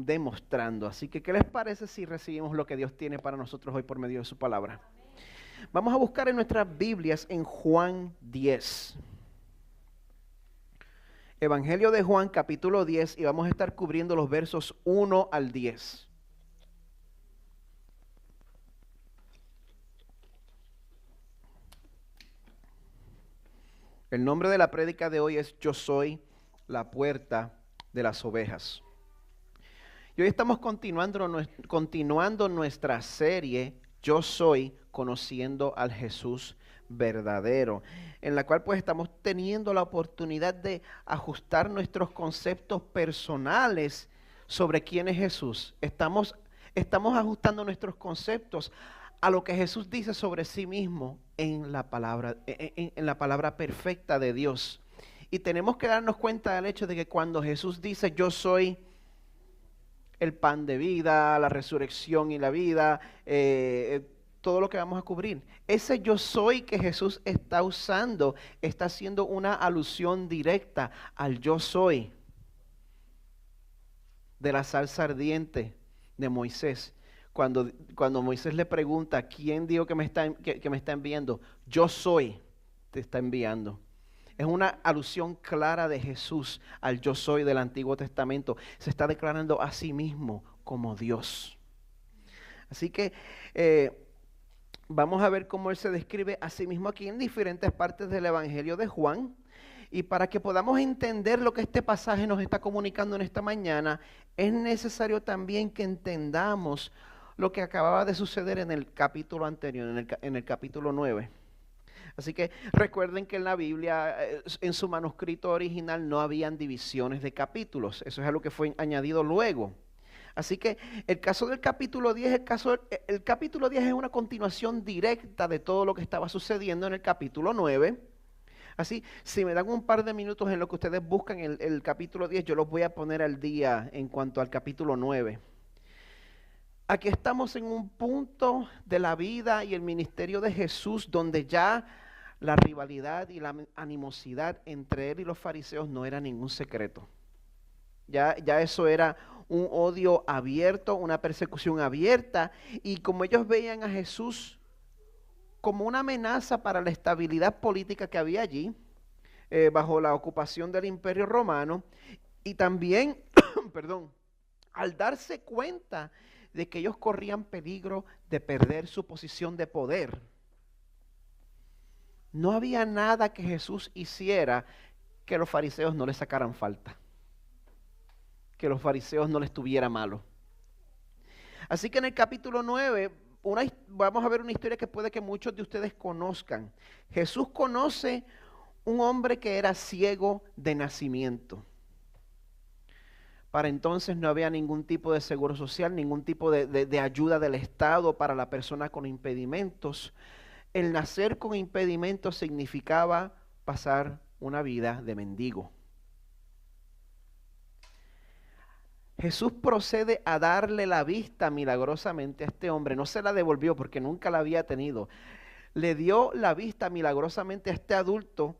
demostrando. Así que, ¿qué les parece si recibimos lo que Dios tiene para nosotros hoy por medio de su palabra? Vamos a buscar en nuestras Biblias en Juan 10. Evangelio de Juan, capítulo 10, y vamos a estar cubriendo los versos 1 al 10. El nombre de la prédica de hoy es Yo soy la puerta de las ovejas. Y hoy estamos continuando nuestra serie Yo soy conociendo al Jesús verdadero, en la cual pues estamos teniendo la oportunidad de ajustar nuestros conceptos personales sobre quién es Jesús. Estamos ajustando nuestros conceptos a lo que Jesús dice sobre sí mismo en la palabra perfecta de Dios. Y tenemos que darnos cuenta del hecho de que cuando Jesús dice yo soy el pan de vida, la resurrección y la vida, todo lo que vamos a cubrir, ese yo soy que Jesús está usando está haciendo una alusión directa al yo soy de la zarza ardiente de Moisés. Cuando Moisés le pregunta, ¿quién dijo que me está enviando? Yo soy, te está enviando. Es una alusión clara de Jesús al yo soy del Antiguo Testamento. Se está declarando a sí mismo como Dios. Así que vamos a ver cómo Él se describe a sí mismo aquí en diferentes partes del Evangelio de Juan. Y para que podamos entender lo que este pasaje nos está comunicando en esta mañana, es necesario también que entendamos lo que acababa de suceder en el capítulo anterior, en el capítulo 9. Así que recuerden que en la Biblia, en su manuscrito original, no habían divisiones de capítulos. Eso es algo que fue añadido luego. Así que el caso del capítulo 10, el capítulo 10 es una continuación directa de todo lo que estaba sucediendo en el capítulo 9. Así, si me dan un par de minutos en lo que ustedes buscan el capítulo 10, yo los voy a poner al día en cuanto al capítulo 9. Aquí estamos en un punto de la vida y el ministerio de Jesús donde ya la rivalidad y la animosidad entre él y los fariseos no era ningún secreto. Ya eso era un odio abierto, una persecución abierta, y como ellos veían a Jesús como una amenaza para la estabilidad política que había allí, bajo la ocupación del Imperio Romano, y también, perdón, al darse cuenta de que ellos corrían peligro de perder su posición de poder, no había nada que Jesús hiciera que los fariseos no le sacaran falta, que los fariseos no les tuviera malo. Así que en el capítulo 9, vamos a ver una historia que puede que muchos de ustedes conozcan. Jesús conoce un hombre que era ciego de nacimiento. Para entonces no había ningún tipo de seguro social, ningún tipo de ayuda del Estado para la persona con impedimentos. El nacer con impedimentos significaba pasar una vida de mendigo. Jesús procede a darle la vista milagrosamente a este hombre. No se la devolvió porque nunca la había tenido. Le dio la vista milagrosamente a este adulto.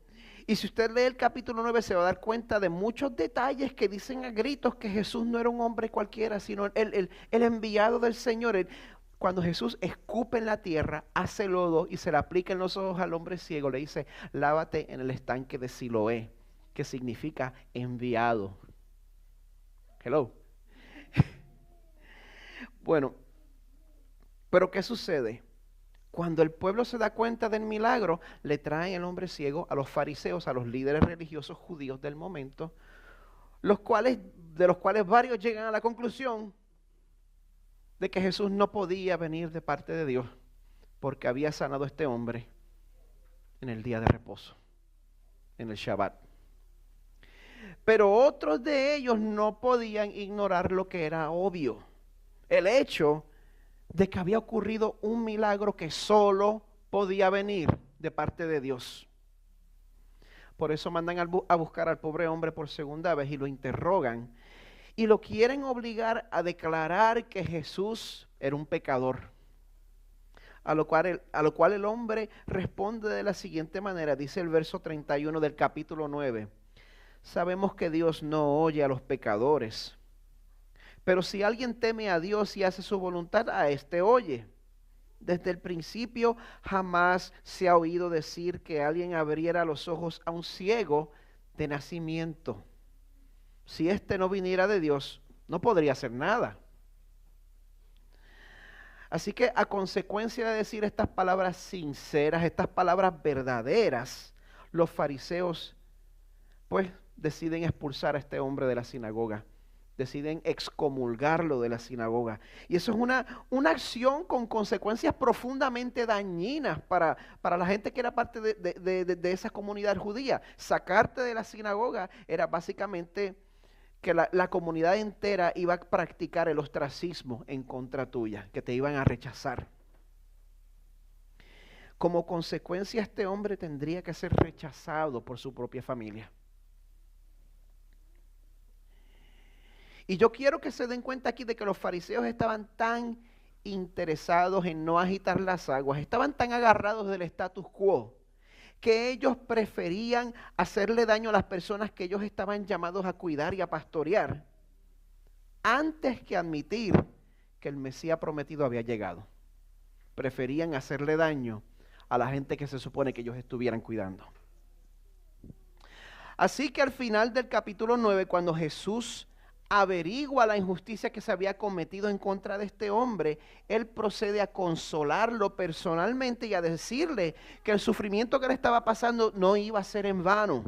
Y si usted lee el capítulo 9 se va a dar cuenta de muchos detalles que dicen a gritos que Jesús no era un hombre cualquiera, sino el enviado del Señor. Cuando Jesús escupe en la tierra, hace lodo y se le aplica en los ojos al hombre ciego, le dice, lávate en el estanque de Siloé, que significa enviado. Hello. Bueno, pero ¿qué sucede? Cuando el pueblo se da cuenta del milagro, le traen el hombre ciego a los fariseos, a los líderes religiosos judíos del momento, de los cuales varios llegan a la conclusión de que Jesús no podía venir de parte de Dios porque había sanado a este hombre en el día de reposo, en el Shabbat. Pero otros de ellos no podían ignorar lo que era obvio, el hecho de que había ocurrido un milagro que solo podía venir de parte de Dios. Por eso mandan a buscar al pobre hombre por segunda vez y lo interrogan y lo quieren obligar a declarar que Jesús era un pecador. A lo cual el hombre responde de la siguiente manera, dice el verso 31 del capítulo 9. Sabemos que Dios no oye a los pecadores, Pero si alguien teme a Dios y hace su voluntad, a éste oye. Desde el principio jamás se ha oído decir que alguien abriera los ojos a un ciego de nacimiento. Si éste no viniera de Dios, no podría hacer nada. Así que a consecuencia de decir estas palabras sinceras, estas palabras verdaderas, los fariseos pues deciden expulsar a este hombre de la sinagoga. Deciden excomulgarlo de la sinagoga. Y eso es una acción con consecuencias profundamente dañinas para la gente que era parte de esa comunidad judía. Sacarte de la sinagoga era básicamente que la comunidad entera iba a practicar el ostracismo en contra tuya, que te iban a rechazar. Como consecuencia, este hombre tendría que ser rechazado por su propia familia. Y yo quiero que se den cuenta aquí de que los fariseos estaban tan interesados en no agitar las aguas, estaban tan agarrados del status quo, que ellos preferían hacerle daño a las personas que ellos estaban llamados a cuidar y a pastorear, antes que admitir que el Mesías prometido había llegado. Preferían hacerle daño a la gente que se supone que ellos estuvieran cuidando. Así que al final del capítulo 9, cuando Jesús averigua la injusticia que se había cometido en contra de este hombre, él procede a consolarlo personalmente y a decirle que el sufrimiento que le estaba pasando no iba a ser en vano,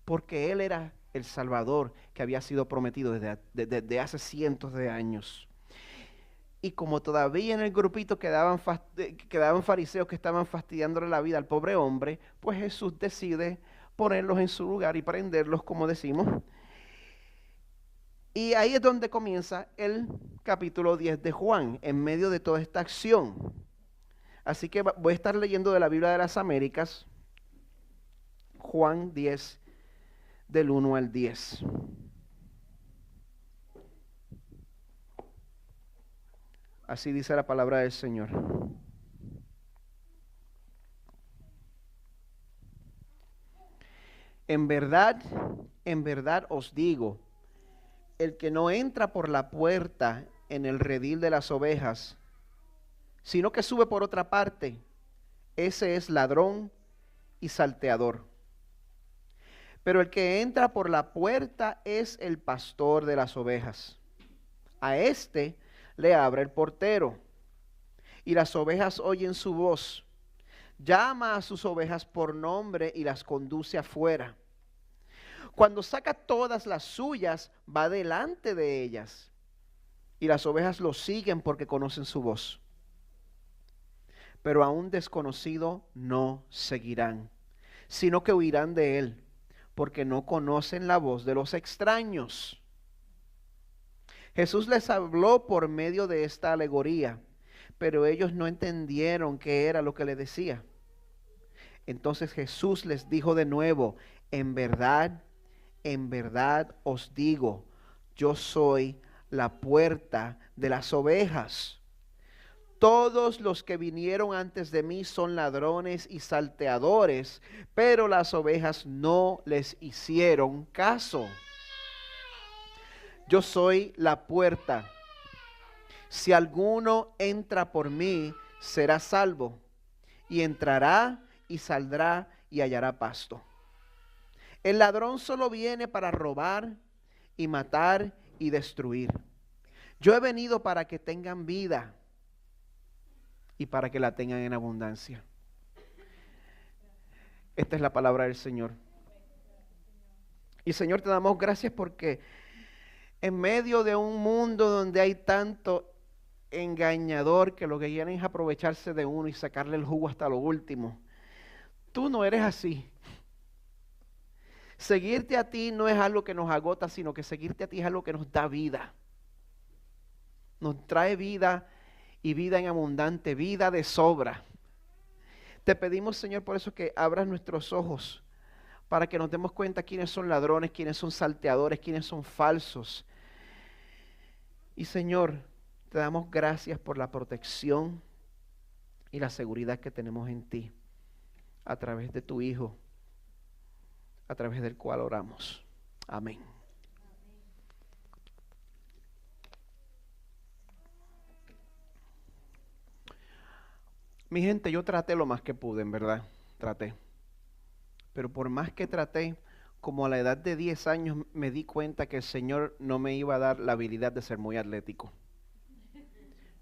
porque él era el Salvador que había sido prometido desde hace cientos de años. Y como todavía en el grupito quedaban fariseos que estaban fastidiándole la vida al pobre hombre, pues Jesús decide ponerlos en su lugar y prenderlos, como decimos. Y ahí es donde comienza el capítulo 10 de Juan, en medio de toda esta acción. Así que voy a estar leyendo de la Biblia de las Américas, Juan 10, del 1 al 10. Así dice la palabra del Señor. En verdad os digo, el que no entra por la puerta en el redil de las ovejas, sino que sube por otra parte, ese es ladrón y salteador. Pero el que entra por la puerta es el pastor de las ovejas. A éste le abre el portero, y las ovejas oyen su voz. Llama a sus ovejas por nombre y las conduce afuera. Cuando saca todas las suyas, va delante de ellas, y las ovejas lo siguen porque conocen su voz. Pero a un desconocido no seguirán, sino que huirán de él, porque no conocen la voz de los extraños. Jesús les habló por medio de esta alegoría, pero ellos no entendieron qué era lo que le decía. Entonces Jesús les dijo de nuevo, en verdad os digo, yo soy la puerta de las ovejas. Todos los que vinieron antes de mí son ladrones y salteadores, pero las ovejas no les hicieron caso. Yo soy la puerta. Si alguno entra por mí, será salvo, y entrará y saldrá y hallará pasto. El ladrón solo viene para robar y matar y destruir. Yo he venido para que tengan vida y para que la tengan en abundancia. Esta es la palabra del Señor. Y Señor, te damos gracias porque en medio de un mundo donde hay tanto engañador que lo que quieren es aprovecharse de uno y sacarle el jugo hasta lo último, tú no eres así. Seguirte a ti no es algo que nos agota, sino que seguirte a ti es algo que nos da vida. Nos trae vida y vida en abundante, vida de sobra. Te pedimos, Señor, por eso que abras nuestros ojos para que nos demos cuenta quiénes son ladrones, quiénes son salteadores, quiénes son falsos. Y Señor, te damos gracias por la protección y la seguridad que tenemos en ti a través de tu Hijo, a través del cual oramos. Amén. Mi gente, yo traté lo más que pude, en verdad, traté. Pero por más que traté, como a la edad de 10 años me di cuenta que el Señor no me iba a dar la habilidad de ser muy atlético.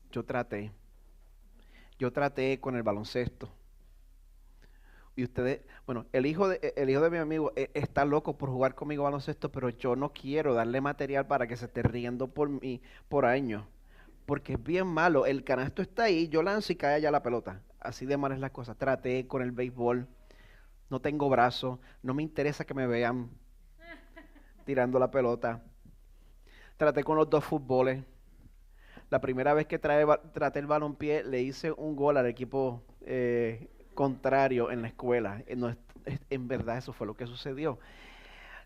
Yo traté con el baloncesto. Y ustedes, bueno, el hijo de mi amigo está loco por jugar conmigo baloncesto, pero yo no quiero darle material para que se esté riendo por mí por años. Porque es bien malo. El canasto está ahí, yo lanzo y cae allá la pelota. Así de malas las cosas. Traté con el béisbol. No tengo brazos. No me interesa que me vean tirando la pelota. Traté con los dos fútboles. La primera vez que traté el balompié, le hice un gol al equipo contrario en la escuela. No en verdad eso fue lo que sucedió.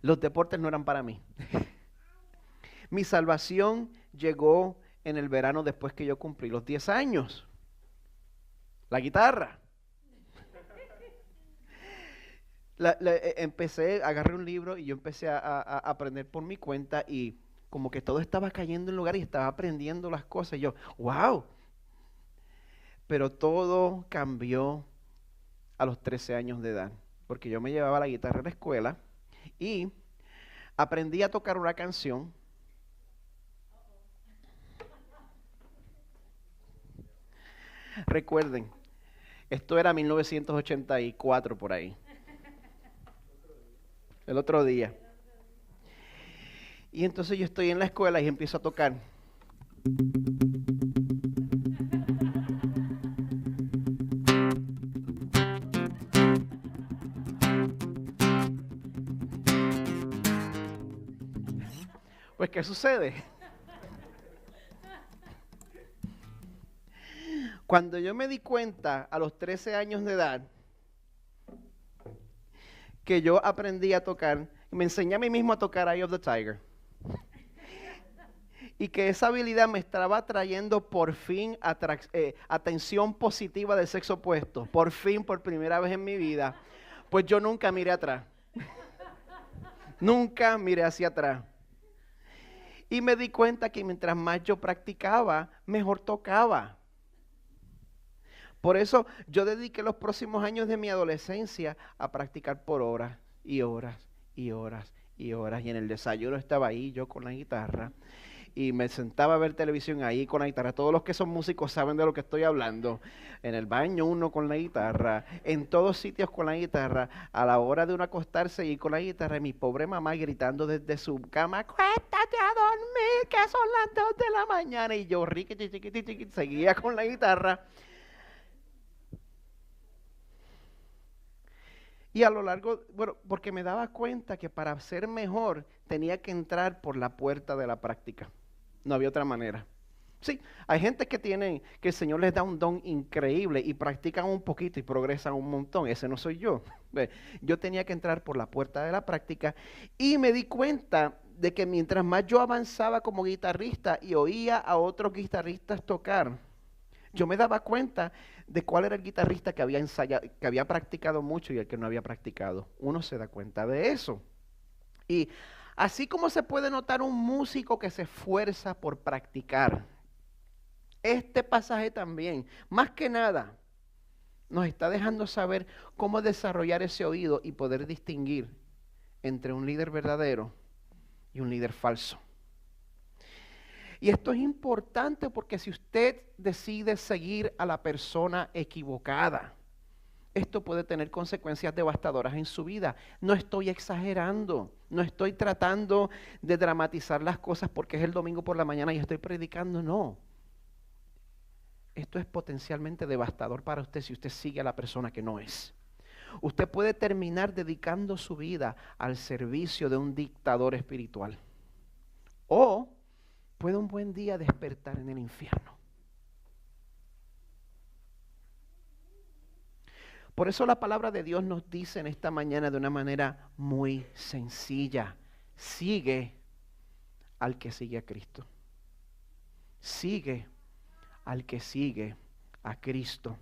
Los deportes no eran para mí. Mi salvación llegó en el verano después que yo cumplí los 10 años. La guitarra. Agarré un libro y yo empecé a aprender por mi cuenta y como que todo estaba cayendo en lugar y estaba aprendiendo las cosas. Y yo, wow. Pero todo cambió a los 13 años de edad, porque yo me llevaba la guitarra a la escuela y aprendí a tocar una canción. Recuerden, esto era 1984 por ahí. El otro día. Y entonces yo estoy en la escuela y empiezo a tocar. Pues, ¿qué sucede? Cuando yo me di cuenta a los 13 años de edad que yo aprendí a tocar, me enseñé a mí mismo a tocar Eye of the Tiger. Y que esa habilidad me estaba trayendo por fin atención positiva del sexo opuesto. Por fin, por primera vez en mi vida. Pues yo nunca miré atrás. Nunca miré hacia atrás. Y me di cuenta que mientras más yo practicaba, mejor tocaba. Por eso yo dediqué los próximos años de mi adolescencia a practicar por horas y horas y horas y horas. Y en el desayuno estaba ahí yo con la guitarra. Y me sentaba a ver televisión ahí con la guitarra. Todos los que son músicos saben de lo que estoy hablando. En el baño uno con la guitarra, en todos sitios con la guitarra, a la hora de uno acostarse y con la guitarra, y mi pobre mamá gritando desde su cama, acuéstate a dormir, que son las 2 de la mañana. Y yo seguía con la guitarra. Y a lo largo, bueno, porque me daba cuenta que para ser mejor tenía que entrar por la puerta de la práctica. No había otra manera. Sí, hay gente que el Señor les da un don increíble y practican un poquito y progresan un montón. Ese no soy yo. Yo tenía que entrar por la puerta de la práctica y me di cuenta de que mientras más yo avanzaba como guitarrista y oía a otros guitarristas tocar, yo me daba cuenta de cuál era el guitarrista que había ensayado, que había practicado mucho y el que no había practicado. Uno se da cuenta de eso. Y así como se puede notar un músico que se esfuerza por practicar, este pasaje también, más que nada, nos está dejando saber cómo desarrollar ese oído y poder distinguir entre un líder verdadero y un líder falso. Y esto es importante porque si usted decide seguir a la persona equivocada, esto puede tener consecuencias devastadoras en su vida. No estoy exagerando, no estoy tratando de dramatizar las cosas porque es el domingo por la mañana y estoy predicando, no. Esto es potencialmente devastador para usted si usted sigue a la persona que no es. Usted puede terminar dedicando su vida al servicio de un dictador espiritual. O puede un buen día despertar en el infierno. Por eso la palabra de Dios nos dice en esta mañana de una manera muy sencilla: sigue al que sigue a Cristo. Sigue al que sigue a Cristo.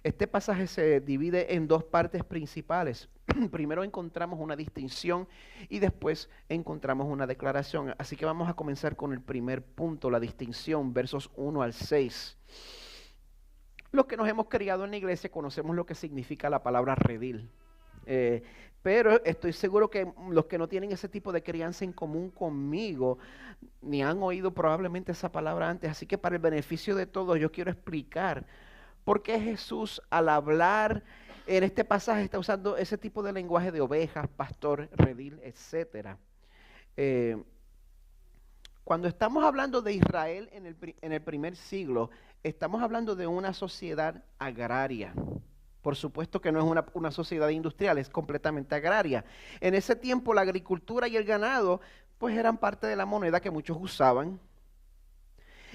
Este pasaje se divide en dos partes principales. Primero encontramos una distinción y después encontramos una declaración. Así que vamos a comenzar con el primer punto, la distinción, versos 1 al 6. Los que nos hemos criado en la iglesia conocemos lo que significa la palabra redil. Pero estoy seguro que los que no tienen ese tipo de crianza en común conmigo, ni han oído probablemente esa palabra antes. Así que para el beneficio de todos, yo quiero explicar por qué Jesús al hablar en este pasaje está usando ese tipo de lenguaje de ovejas, pastor, redil, etcétera. Cuando estamos hablando de Israel en el primer siglo, estamos hablando de una sociedad agraria. Por supuesto que no es una sociedad industrial, es completamente agraria. En ese tiempo la agricultura y el ganado pues eran parte de la moneda que muchos usaban.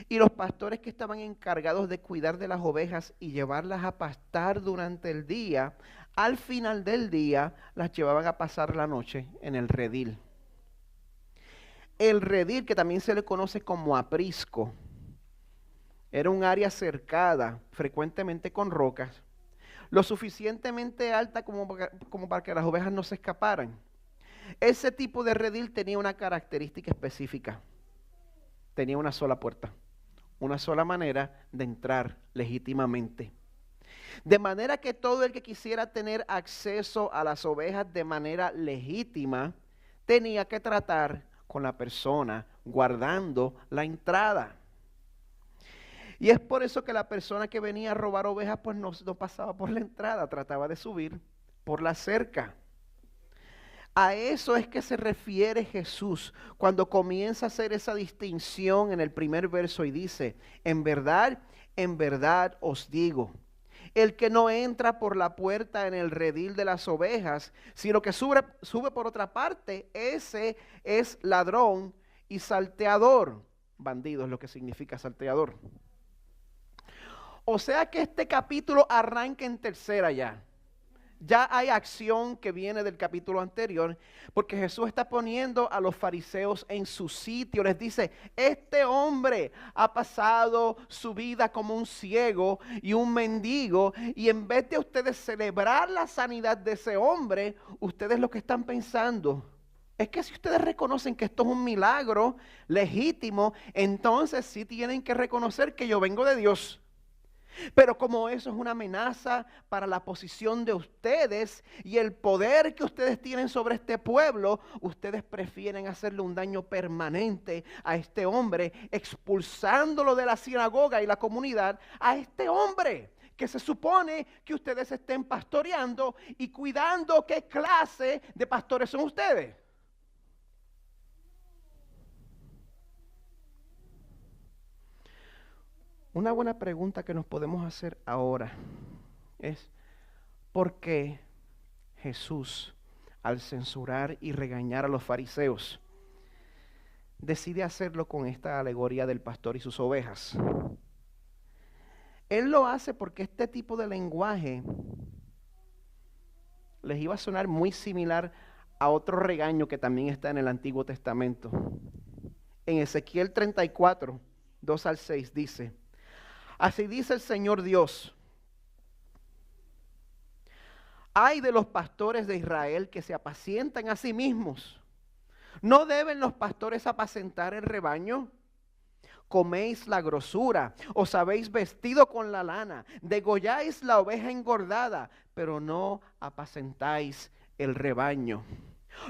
Y los pastores que estaban encargados de cuidar de las ovejas y llevarlas a pastar durante el día, al final del día las llevaban a pasar la noche en el redil. El redil, que también se le conoce como aprisco, era un área cercada, frecuentemente con rocas, lo suficientemente alta como para que las ovejas no se escaparan. Ese tipo de redil tenía una característica específica. Tenía una sola puerta, una sola manera de entrar legítimamente. De manera que todo el que quisiera tener acceso a las ovejas de manera legítima, tenía que tratar con la persona guardando la entrada. Y es por eso que la persona que venía a robar ovejas pues no pasaba por la entrada, trataba de subir por la cerca. A eso es que se refiere Jesús cuando comienza a hacer esa distinción en el primer verso y dice, en verdad os digo, el que no entra por la puerta en el redil de las ovejas, sino que sube por otra parte, ese es ladrón y salteador. Bandido es lo que significa salteador. O sea que este capítulo arranca en tercera ya. Ya hay acción que viene del capítulo anterior, porque Jesús está poniendo a los fariseos en su sitio. Les dice, este hombre ha pasado su vida como un ciego y un mendigo, y en vez de ustedes celebrar la sanidad de ese hombre, ustedes lo que están pensando es que si ustedes reconocen que esto es un milagro legítimo, entonces sí tienen que reconocer que yo vengo de Dios. Pero como eso es una amenaza para la posición de ustedes y el poder que ustedes tienen sobre este pueblo, ustedes prefieren hacerle un daño permanente a este hombre, expulsándolo de la sinagoga y la comunidad, a este hombre que se supone que ustedes estén pastoreando y cuidando. ¿Qué clase de pastores son ustedes? Una buena pregunta que nos podemos hacer ahora es, ¿por qué Jesús, al censurar y regañar a los fariseos, decide hacerlo con esta alegoría del pastor y sus ovejas? Él lo hace porque este tipo de lenguaje les iba a sonar muy similar a otro regaño que también está en el Antiguo Testamento. En Ezequiel 34, 2 al 6 dice, así dice el Señor Dios, ay de los pastores de Israel que se apacientan a sí mismos. ¿No deben los pastores apacentar el rebaño? Coméis la grosura, os habéis vestido con la lana, degolláis la oveja engordada, pero no apacentáis el rebaño.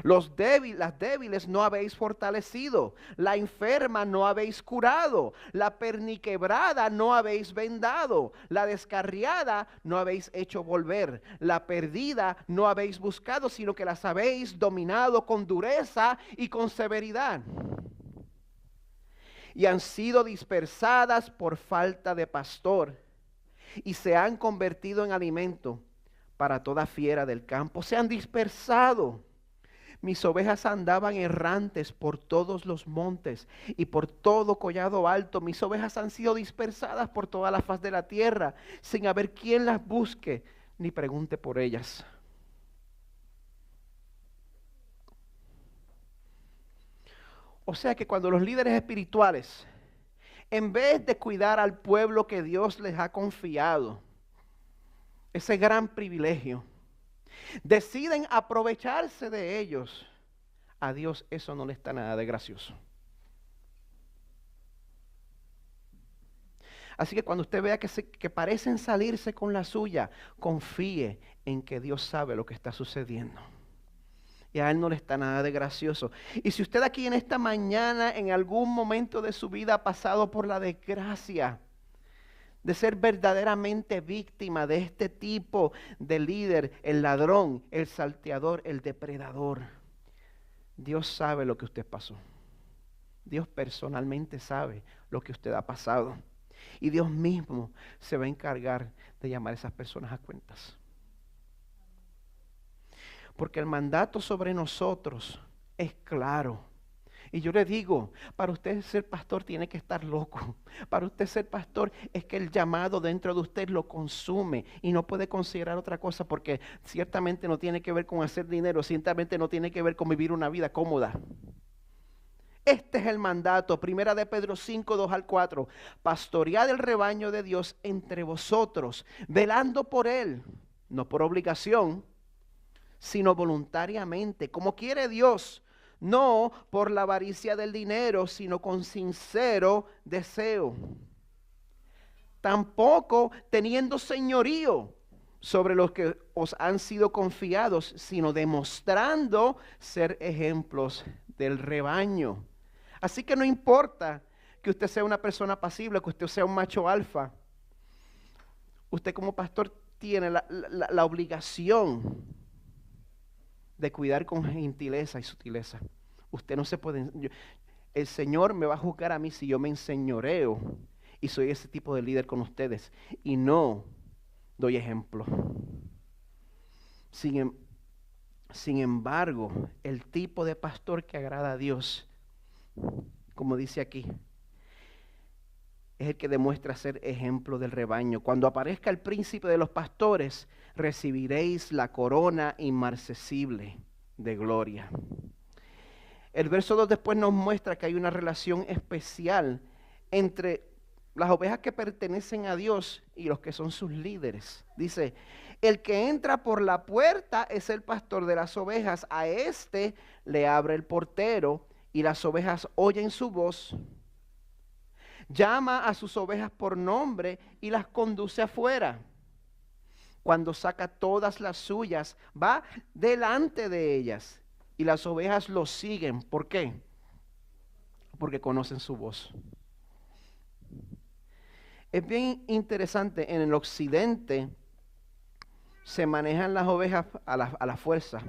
Las débiles no habéis fortalecido, la enferma no habéis curado, la perniquebrada no habéis vendado, la descarriada no habéis hecho volver, la perdida no habéis buscado, sino que las habéis dominado con dureza y con severidad. Y han sido dispersadas por falta de pastor, y se han convertido en alimento para toda fiera del campo. Se han dispersado. Mis ovejas andaban errantes por todos los montes y por todo collado alto. Mis ovejas han sido dispersadas por toda la faz de la tierra, sin haber quien las busque ni pregunte por ellas. O sea que cuando los líderes espirituales, en vez de cuidar al pueblo que Dios les ha confiado, ese gran privilegio, deciden aprovecharse de ellos, a Dios eso no le está nada de gracioso. Así que cuando usted vea que parecen salirse con la suya, confíe en que Dios sabe lo que está sucediendo. Y a Él no le está nada de gracioso. Y si usted aquí en esta mañana, en algún momento de su vida, ha pasado por la desgracia de ser verdaderamente víctima de este tipo de líder, el ladrón, el salteador, el depredador, Dios sabe lo que usted pasó. Dios personalmente sabe lo que usted ha pasado. Y Dios mismo se va a encargar de llamar a esas personas a cuentas. Porque el mandato sobre nosotros es claro. Y yo le digo, para usted ser pastor tiene que estar loco. Para usted ser pastor es que el llamado dentro de usted lo consume y no puede considerar otra cosa, porque ciertamente no tiene que ver con hacer dinero, ciertamente no tiene que ver con vivir una vida cómoda. Este es el mandato, 1 de Pedro 5, 2 al 4. Pastoread el rebaño de Dios entre vosotros, velando por él, no por obligación, sino voluntariamente, como quiere Dios, no por la avaricia del dinero, sino con sincero deseo. Tampoco teniendo señorío sobre los que os han sido confiados, sino demostrando ser ejemplos del rebaño. Así que no importa que usted sea una persona pasible, que usted sea un macho alfa. Usted como pastor tiene la obligación de cuidar con gentileza y sutileza. Usted no se puede... el Señor me va a juzgar a mí si yo me enseñoreo y soy ese tipo de líder con ustedes y no doy ejemplo. Sin embargo, el tipo de pastor que agrada a Dios, como dice aquí, es el que demuestra ser ejemplo del rebaño. Cuando aparezca el príncipe de los pastores, recibiréis la corona inmarcesible de gloria. El verso 2 después nos muestra que hay una relación especial entre las ovejas que pertenecen a Dios y los que son sus líderes. Dice, el que entra por la puerta es el pastor de las ovejas. A este le abre el portero y las ovejas oyen su voz. Llama a sus ovejas por nombre y las conduce afuera. Cuando saca todas las suyas, va delante de ellas y las ovejas lo siguen. ¿Por qué? Porque conocen su voz. Es bien interesante, en el occidente se manejan las ovejas a la fuerza,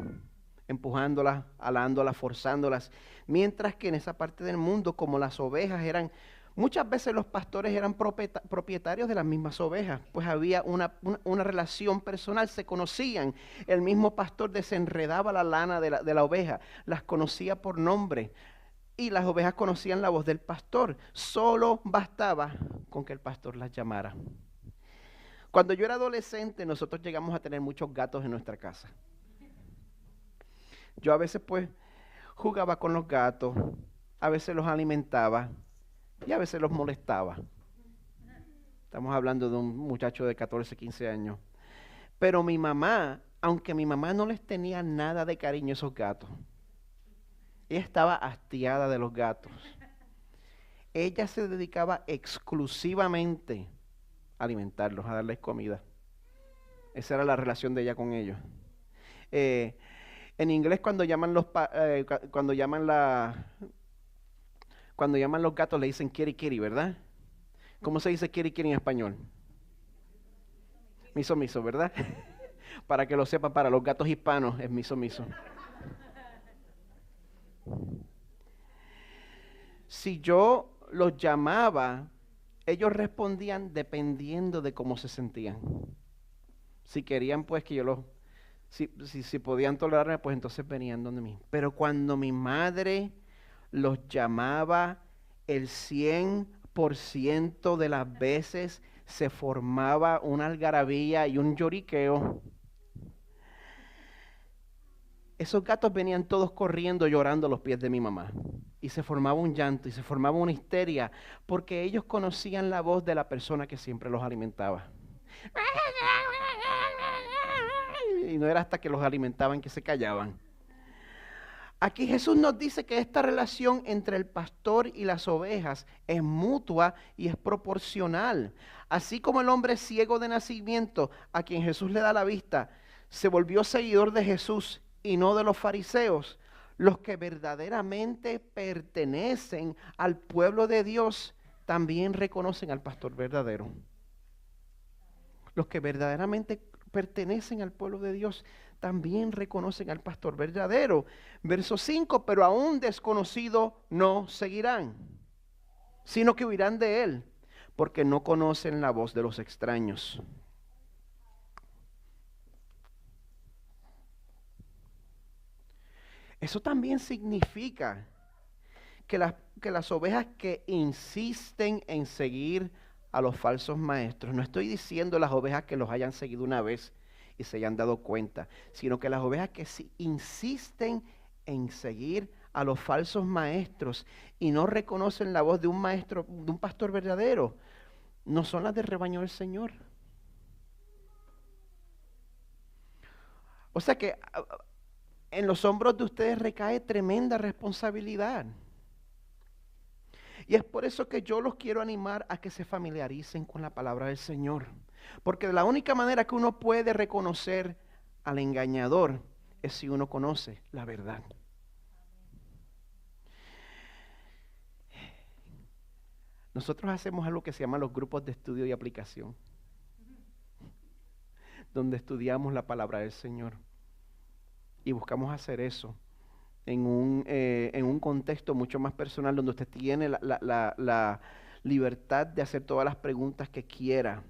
empujándolas, alándolas, forzándolas, mientras que en esa parte del mundo, como las ovejas eran, muchas veces los pastores eran propietarios de las mismas ovejas, pues había una relación personal, se conocían, el mismo pastor desenredaba la lana de la oveja, las conocía por nombre, y las ovejas conocían la voz del pastor. Solo bastaba con que el pastor las llamara. Cuando yo era adolescente, nosotros llegamos a tener muchos gatos en nuestra casa. Yo a veces pues jugaba con los gatos, a veces los alimentaba y a veces los molestaba. Estamos hablando de un muchacho de 14, 15 años. Pero mi mamá, aunque mi mamá no les tenía nada de cariño a esos gatos, ella estaba hastiada de los gatos. Ella se dedicaba exclusivamente a alimentarlos, a darles comida. Esa era la relación de ella con ellos. En inglés cuando llaman los gatos le dicen kitty kitty, ¿verdad? ¿Cómo se dice kitty kitty en español? Miso miso, ¿verdad? Para que lo sepan, para los gatos hispanos es miso miso. Si yo los llamaba, ellos respondían dependiendo de cómo se sentían. Si querían pues que yo si podían tolerarme, pues entonces venían donde mí. Pero cuando mi madre los llamaba, el 100% de las veces se formaba una algarabía y un lloriqueo. Esos gatos venían todos corriendo, llorando a los pies de mi mamá. Y se formaba un llanto y se formaba una histeria, porque ellos conocían la voz de la persona que siempre los alimentaba. Y no era hasta que los alimentaban que se callaban. Aquí Jesús nos dice que esta relación entre el pastor y las ovejas es mutua y es proporcional. Así como el hombre ciego de nacimiento, a quien Jesús le da la vista, se volvió seguidor de Jesús y no de los fariseos, los que verdaderamente pertenecen al pueblo de Dios también reconocen al pastor verdadero. Los que verdaderamente pertenecen al pueblo de Dios también reconocen al pastor verdadero. Verso 5, pero aún desconocido no seguirán, sino que huirán de él, porque no conocen la voz de los extraños. Eso también significa que las ovejas que insisten en seguir a los falsos maestros, no estoy diciendo las ovejas que los hayan seguido una vez y se hayan dado cuenta, sino que las ovejas que insisten en seguir a los falsos maestros y no reconocen la voz de un maestro, de un pastor verdadero, no son las del rebaño del Señor. O sea que en los hombros de ustedes recae tremenda responsabilidad. Y es por eso que yo los quiero animar a que se familiaricen con la palabra del Señor. Porque la única manera que uno puede reconocer al engañador es si uno conoce la verdad. Nosotros hacemos algo que se llama los grupos de estudio y aplicación, donde estudiamos la palabra del Señor. Y buscamos hacer eso en un contexto mucho más personal, donde usted tiene la libertad de hacer todas las preguntas que quiera.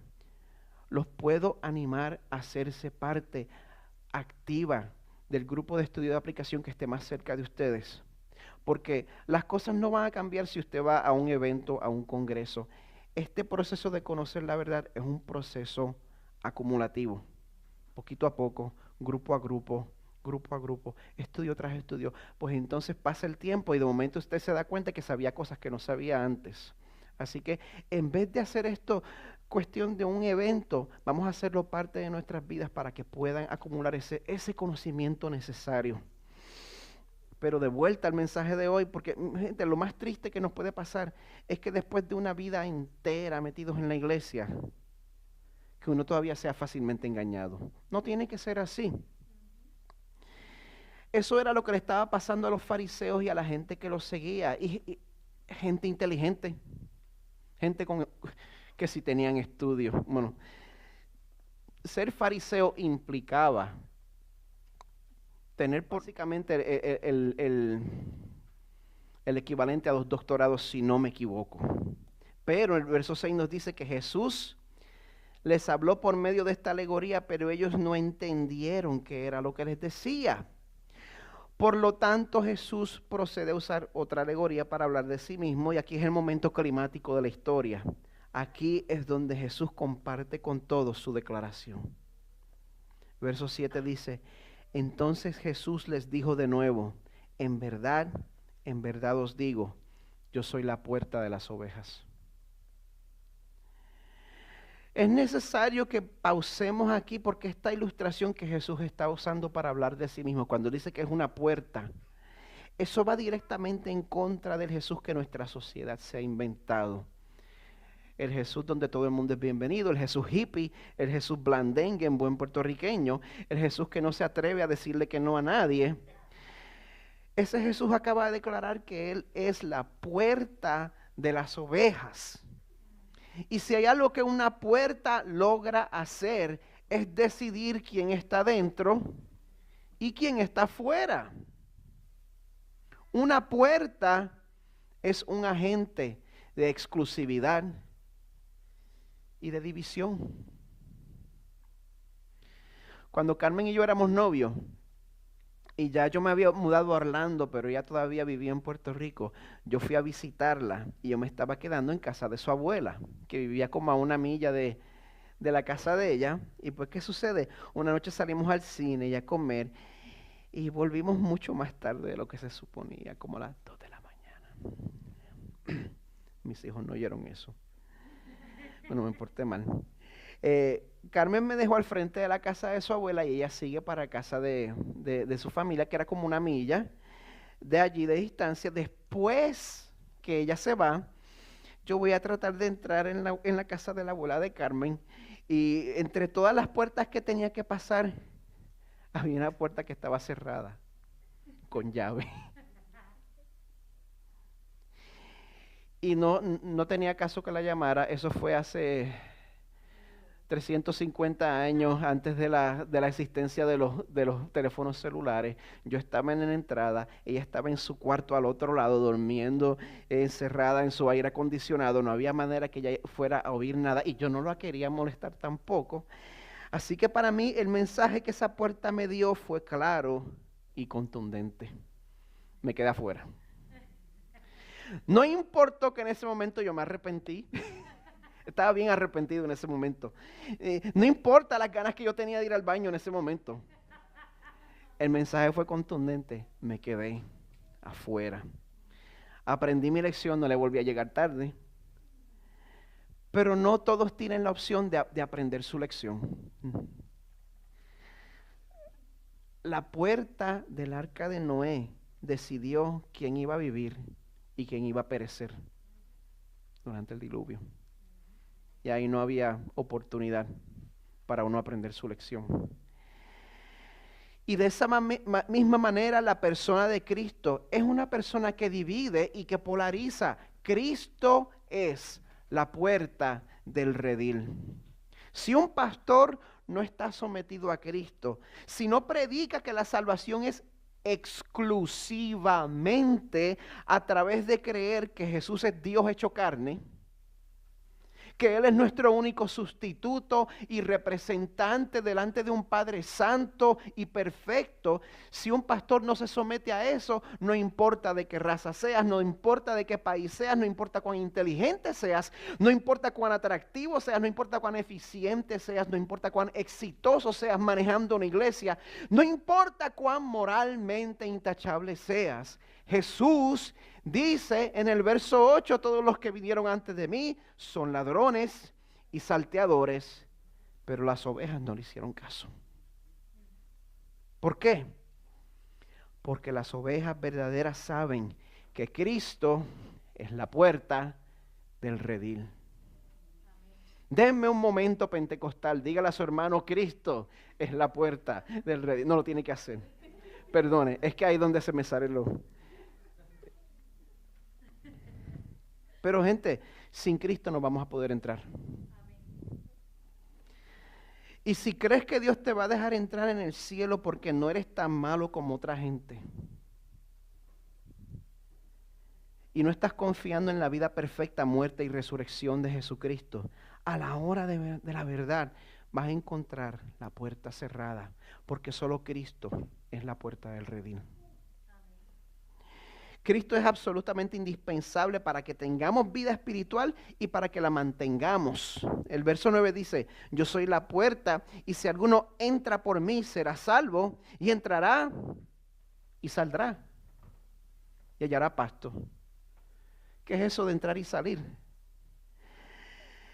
Los puedo animar a hacerse parte activa del grupo de estudio de aplicación que esté más cerca de ustedes. Porque las cosas no van a cambiar si usted va a un evento, a un congreso. Este proceso de conocer la verdad es un proceso acumulativo, poquito a poco, grupo a grupo, estudio tras estudio. Pues entonces pasa el tiempo y de momento usted se da cuenta que sabía cosas que no sabía antes. Así que en vez de hacer esto cuestión de un evento, vamos a hacerlo parte de nuestras vidas para que puedan acumular ese conocimiento necesario. Pero de vuelta al mensaje de hoy, porque gente, lo más triste que nos puede pasar es que después de una vida entera metidos en la iglesia, que uno todavía sea fácilmente engañado. No tiene que ser así. Eso era lo que le estaba pasando a los fariseos y a la gente que los seguía. Y gente inteligente, gente que sí tenían estudios. Bueno, ser fariseo implicaba tener básicamente el equivalente a 2 doctorados, si no me equivoco. Pero el verso 6 nos dice que Jesús les habló por medio de esta alegoría, pero ellos no entendieron qué era lo que les decía. Por lo tanto, Jesús procede a usar otra alegoría para hablar de sí mismo, y aquí es el momento climático de la historia. Aquí es donde Jesús comparte con todos su declaración. Verso 7 dice: entonces Jesús les dijo de nuevo, en verdad os digo, yo soy la puerta de las ovejas. Es necesario que pausemos aquí porque esta ilustración que Jesús está usando para hablar de sí mismo, cuando dice que es una puerta, eso va directamente en contra del Jesús que nuestra sociedad se ha inventado. El Jesús donde todo el mundo es bienvenido, el Jesús hippie, el Jesús blandengue en buen puertorriqueño, el Jesús que no se atreve a decirle que no a nadie. Ese Jesús acaba de declarar que Él es la puerta de las ovejas. Y si hay algo que una puerta logra hacer, es decidir quién está dentro y quién está afuera. Una puerta es un agente de exclusividad y de división. Cuando Carmen y yo éramos novios, y ya yo me había mudado a Orlando, pero ella todavía vivía en Puerto Rico, yo fui a visitarla y yo me estaba quedando en casa de su abuela, que vivía como a 1 milla de la casa de ella. Y pues, ¿qué sucede? Una noche salimos al cine y a comer y volvimos mucho más tarde de lo que se suponía, como a las 2 de la mañana. Mis hijos no oyeron eso. Bueno, me porté mal. Carmen me dejó al frente de la casa de su abuela y ella sigue para casa de su familia, que era como 1 milla. de allí de distancia. Después que ella se va, yo voy a tratar de entrar en la casa de la abuela de Carmen, y entre todas las puertas que tenía que pasar, había una puerta que estaba cerrada con llave. Y no tenía caso que la llamara. Eso fue hace 350 años antes de la existencia de los teléfonos celulares. Yo estaba en la entrada, ella estaba en su cuarto al otro lado, durmiendo encerrada en su aire acondicionado. No había manera que ella fuera a oír nada, y yo no la quería molestar tampoco. Así que para mí el mensaje que esa puerta me dio fue claro y contundente. Me quedé afuera. No importó que en ese momento yo me arrepentí. Estaba bien arrepentido en ese momento. No importa las ganas que yo tenía de ir al baño en ese momento. El mensaje fue contundente. Me quedé afuera. Aprendí mi lección, no le volví a llegar tarde. Pero no todos tienen la opción de aprender su lección. La puerta del arca de Noé decidió quién iba a vivir y quién iba a perecer durante el diluvio. Y ahí no había oportunidad para uno aprender su lección. Y de esa misma manera, la persona de Cristo es una persona que divide y que polariza. Cristo es la puerta del redil. Si un pastor no está sometido a Cristo, si no predica que la salvación es exclusivamente a través de creer que Jesús es Dios hecho carne, que Él es nuestro único sustituto y representante delante de un Padre santo y perfecto, si un pastor no se somete a eso, no importa de qué raza seas, no importa de qué país seas, no importa cuán inteligente seas, no importa cuán atractivo seas, no importa cuán eficiente seas, no importa cuán exitoso seas manejando una iglesia, no importa cuán moralmente intachable seas, Jesús dice en el verso 8, todos los que vinieron antes de mí son ladrones y salteadores, pero las ovejas no le hicieron caso. ¿Por qué? Porque las ovejas verdaderas saben que Cristo es la puerta del redil. Denme un momento pentecostal, dígale a su hermano, Cristo es la puerta del redil. No lo tiene que hacer. Perdone, es que ahí es donde se me sale lo... Pero gente, sin Cristo no vamos a poder entrar. Y si crees que Dios te va a dejar entrar en el cielo porque no eres tan malo como otra gente, y no estás confiando en la vida perfecta, muerte y resurrección de Jesucristo, a la hora de la verdad vas a encontrar la puerta cerrada, porque solo Cristo es la puerta del redil. Cristo es absolutamente indispensable para que tengamos vida espiritual y para que la mantengamos. El verso 9 dice, yo soy la puerta y si alguno entra por mí será salvo y entrará y saldrá y hallará pasto. ¿Qué es eso de entrar y salir?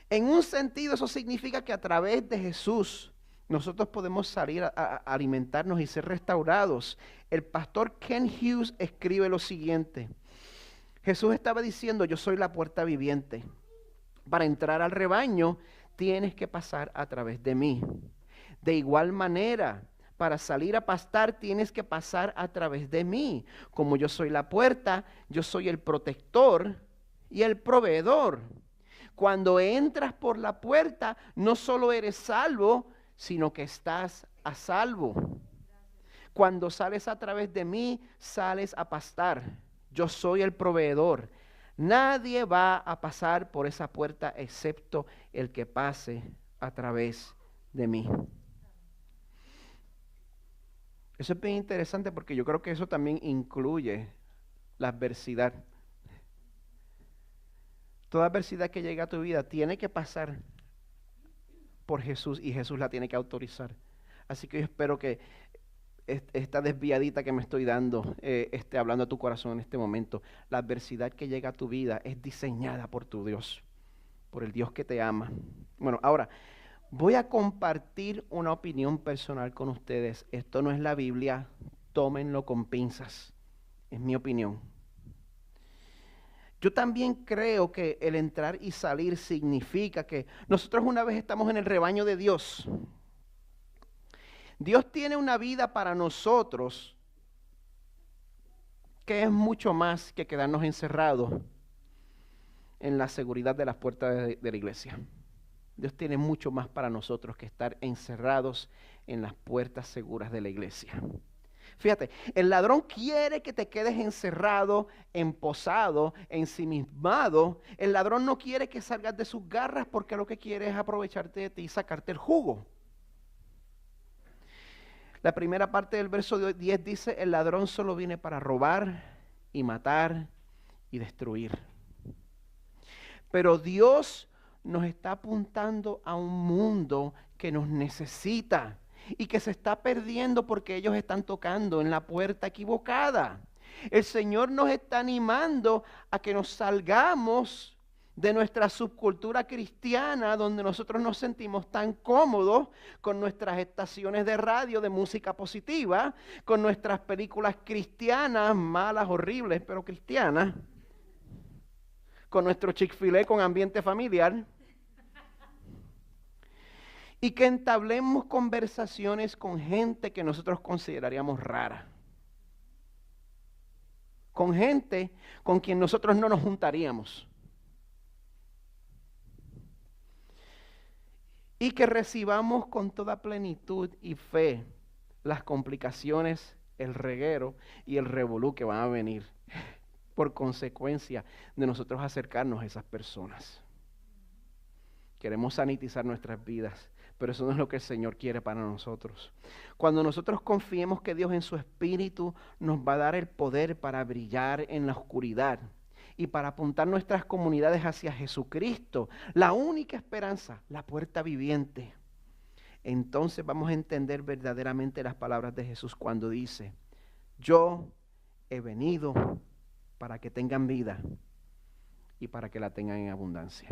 En un sentido eso significa que a través de Jesús nosotros podemos salir a alimentarnos y ser restaurados. El pastor Ken Hughes escribe lo siguiente. Jesús estaba diciendo, yo soy la puerta viviente. Para entrar al rebaño tienes que pasar a través de mí. De igual manera, para salir a pastar tienes que pasar a través de mí. Como yo soy la puerta, yo soy el protector y el proveedor. Cuando entras por la puerta, no solo eres salvo, sino que estás a salvo. Cuando sales a través de mí, sales a pastar. Yo soy el proveedor. Nadie va a pasar por esa puerta excepto el que pase a través de mí. Eso es bien interesante porque yo creo que eso también incluye la adversidad. Toda adversidad que llega a tu vida tiene que pasar por Jesús y Jesús la tiene que autorizar. Así que yo espero que esta desviadita que me estoy dando esté hablando a tu corazón en este momento. La adversidad que llega a tu vida es diseñada por tu Dios, por el Dios que te ama. Bueno, ahora voy a compartir una opinión personal con ustedes. Esto no es la Biblia, tómenlo con pinzas. Es mi opinión. Yo también creo que el entrar y salir significa que nosotros una vez estamos en el rebaño de Dios. Dios tiene una vida para nosotros que es mucho más que quedarnos encerrados en la seguridad de las puertas de la iglesia. Dios tiene mucho más para nosotros que estar encerrados en las puertas seguras de la iglesia. Fíjate, el ladrón quiere que te quedes encerrado, emposado, ensimismado. El ladrón no quiere que salgas de sus garras porque lo que quiere es aprovecharte de ti y sacarte el jugo. La primera parte del verso 10 dice, el ladrón solo viene para robar y matar y destruir. Pero Dios nos está apuntando a un mundo que nos necesita y que se está perdiendo porque ellos están tocando en la puerta equivocada. El Señor nos está animando a que nos salgamos de nuestra subcultura cristiana, donde nosotros nos sentimos tan cómodos con nuestras estaciones de radio de música positiva, con nuestras películas cristianas, malas, horribles, pero cristianas, con nuestro Chick-fil-A con ambiente familiar, y que entablemos conversaciones con gente que nosotros consideraríamos rara, con gente con quien nosotros no nos juntaríamos, y que recibamos con toda plenitud y fe las complicaciones, el reguero y el revolú que van a venir por consecuencia de nosotros acercarnos a esas personas. Queremos sanitizar nuestras vidas, pero eso no es lo que el Señor quiere para nosotros. Cuando nosotros confiemos que Dios en su Espíritu nos va a dar el poder para brillar en la oscuridad y para apuntar nuestras comunidades hacia Jesucristo, la única esperanza, la puerta viviente, entonces vamos a entender verdaderamente las palabras de Jesús cuando dice, yo he venido para que tengan vida y para que la tengan en abundancia.